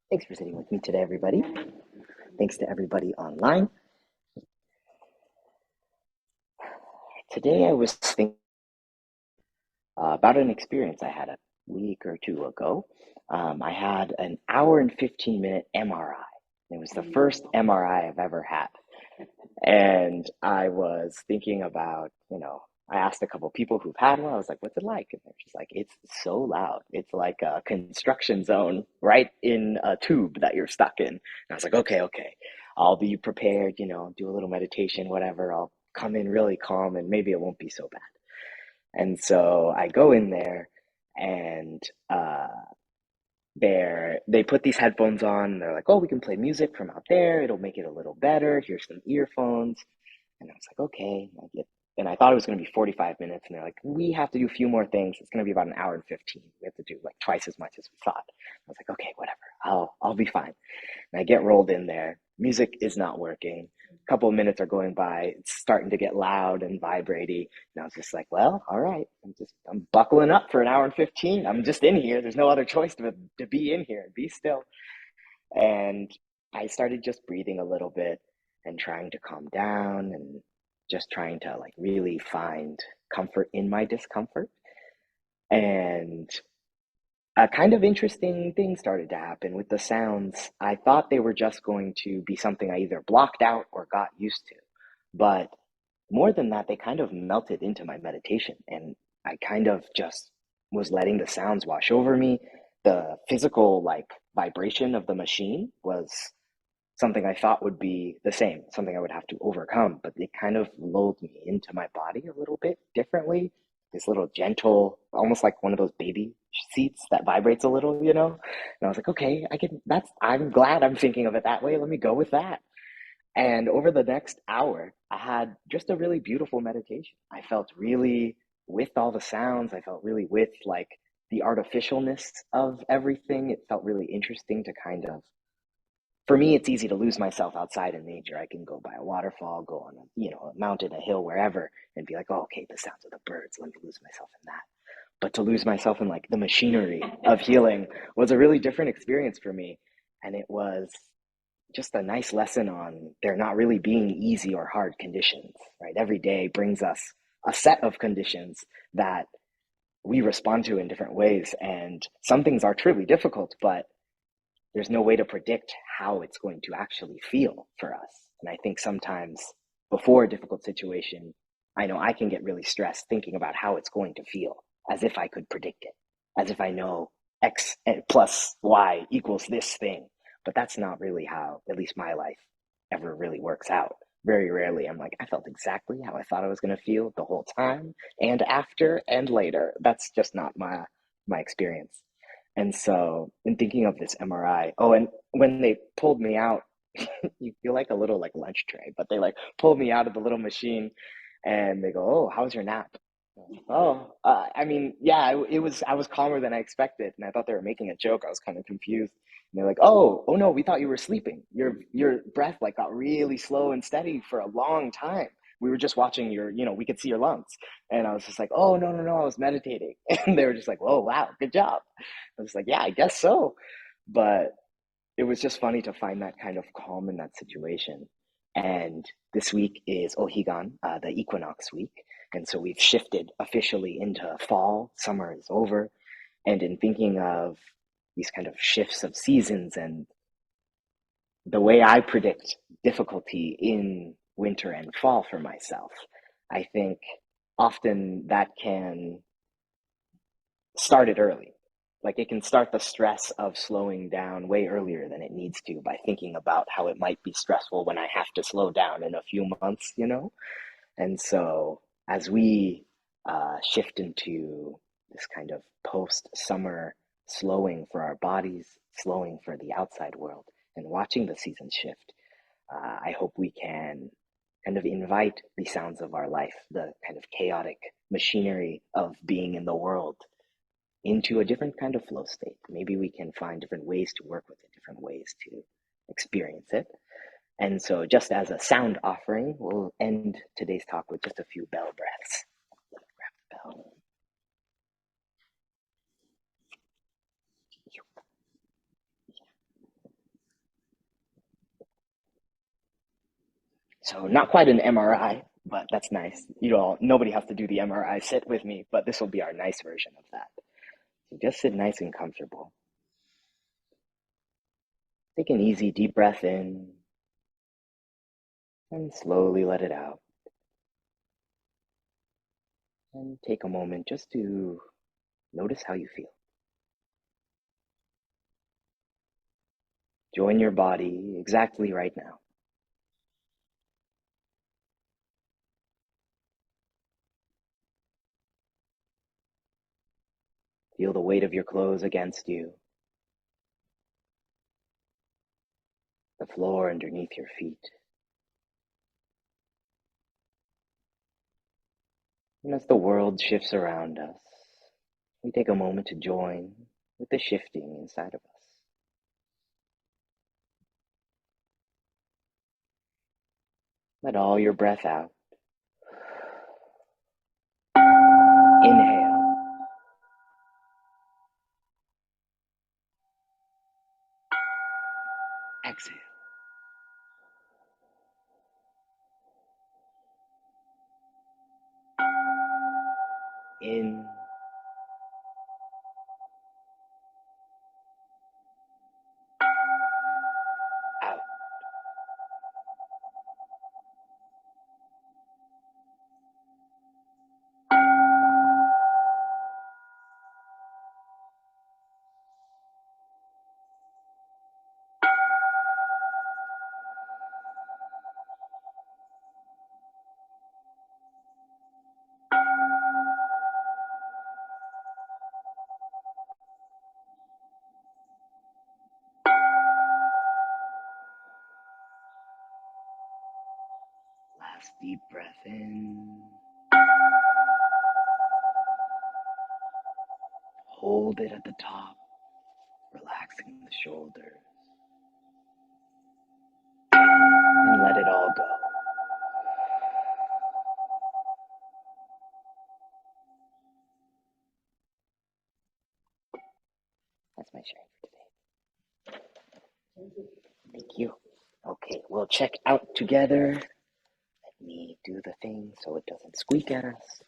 Thanks for sitting with me today, everybody. Thanks to everybody online. Today I was thinking about an experience I had a week or two ago. I had an hour and 15-minute MRI. It was the first MRI I've ever had. And I was thinking about, I asked a couple people who've had one. I was like, what's it like? And they're just like, it's so loud. It's like a construction zone right in a tube that you're stuck in. And I was like, okay. I'll be prepared, do a little meditation, whatever. I'll come in really calm and maybe it won't be so bad. And so I go in there and they put these headphones on. And they're like, oh, we can play music from out there. It'll make it a little better. Here's some earphones. And I was like, okay. And I thought it was going to be 45 minutes. And they're like, we have to do a few more things. It's going to be about an hour and 15. We have to do like twice as much as we thought. I was like, okay, whatever. I'll be fine. And I get rolled in there. Music is not working. A couple of minutes are going by. It's starting to get loud and vibraty. And I was just like, well, all right. I'm buckling up for an hour and 15. I'm just in here. There's no other choice to be in here and be still. And I started just breathing a little bit and trying to calm down and just trying to like really find comfort in my discomfort. And a kind of interesting thing started to happen with the sounds. I thought they were just going to be something I either blocked out or got used to. But more than that, they kind of melted into my meditation. And I kind of just was letting the sounds wash over me. The physical, like, vibration of the machine was something I thought would be the same, something I would have to overcome, but it kind of lulled me into my body a little bit differently. This little gentle, almost like one of those baby seats that vibrates a little. And I was like, okay, I'm glad I'm thinking of it that way. Let me go with that. And over the next hour, I had just a really beautiful meditation. I felt really with all the sounds. I felt really with like the artificialness of everything. It felt really interesting to kind of, for me, it's easy to lose myself outside in nature. I can go by a waterfall, go on a mountain, a hill, wherever, and be like, oh, okay, the sounds of the birds. Let me lose myself in that. But to lose myself in like the machinery of healing was a really different experience for me, and it was just a nice lesson on there not really being easy or hard conditions. Right, every day brings us a set of conditions that we respond to in different ways, and some things are truly difficult, but there's no way to predict how it's going to actually feel for us. And I think sometimes before a difficult situation, I know I can get really stressed thinking about how it's going to feel, as if I could predict it, as if I know X plus Y equals this thing. But that's not really how, at least my life, ever really works out. Very rarely I'm like, I felt exactly how I thought I was going to feel the whole time and after and later. That's just not my experience. And so, in thinking of this MRI, oh, and when they pulled me out, you feel like a little like lunch tray, but they like pulled me out of the little machine and they go, "Oh, how's your nap?" Oh, I mean, yeah, I was calmer than I expected, and I thought they were making a joke. I was kind of confused. And they're like, oh no, we thought you were sleeping. Your breath like got really slow and steady for a long time. We were just watching we could see your lungs. And I was just like, oh no, I was meditating. And they were just like, whoa, wow, good job. I was like, yeah, I guess so. But it was just funny to find that kind of calm in that situation. And this week is Ohigan, the equinox week. And so we've shifted officially into fall. Summer is over. And in thinking of these kind of shifts of seasons and the way I predict difficulty in winter and fall for myself, I think often that can start it early. Like it can start the stress of slowing down way earlier than it needs to by thinking about how it might be stressful when I have to slow down in a few months. And so as we shift into this kind of post summer slowing for our bodies, slowing for the outside world, and watching the seasons shift, I hope we can kind of invite the sounds of our life, the kind of chaotic machinery of being in the world, into a different kind of flow state. Maybe we can find different ways to work with it, different ways to experience it. And so, just as a sound offering, we'll end today's talk with just a few bell breaths. Grab the bell. So not quite an MRI, but that's nice. Nobody has to do the MRI sit with me, but this will be our nice version of that. So just sit nice and comfortable. Take an easy deep breath in and slowly let it out. And take a moment just to notice how you feel. Join your body exactly right now. Feel the weight of your clothes against you, the floor underneath your feet. And as the world shifts around us, we take a moment to join with the shifting inside of us. Let all your breath out. Inhale. Exhale. In. Out. Last deep breath in. Hold it at the top, relaxing the shoulders, and let it all go. That's my sharing for today. Thank you. Okay, we'll check out together. Let me do the thing so it doesn't squeak at us.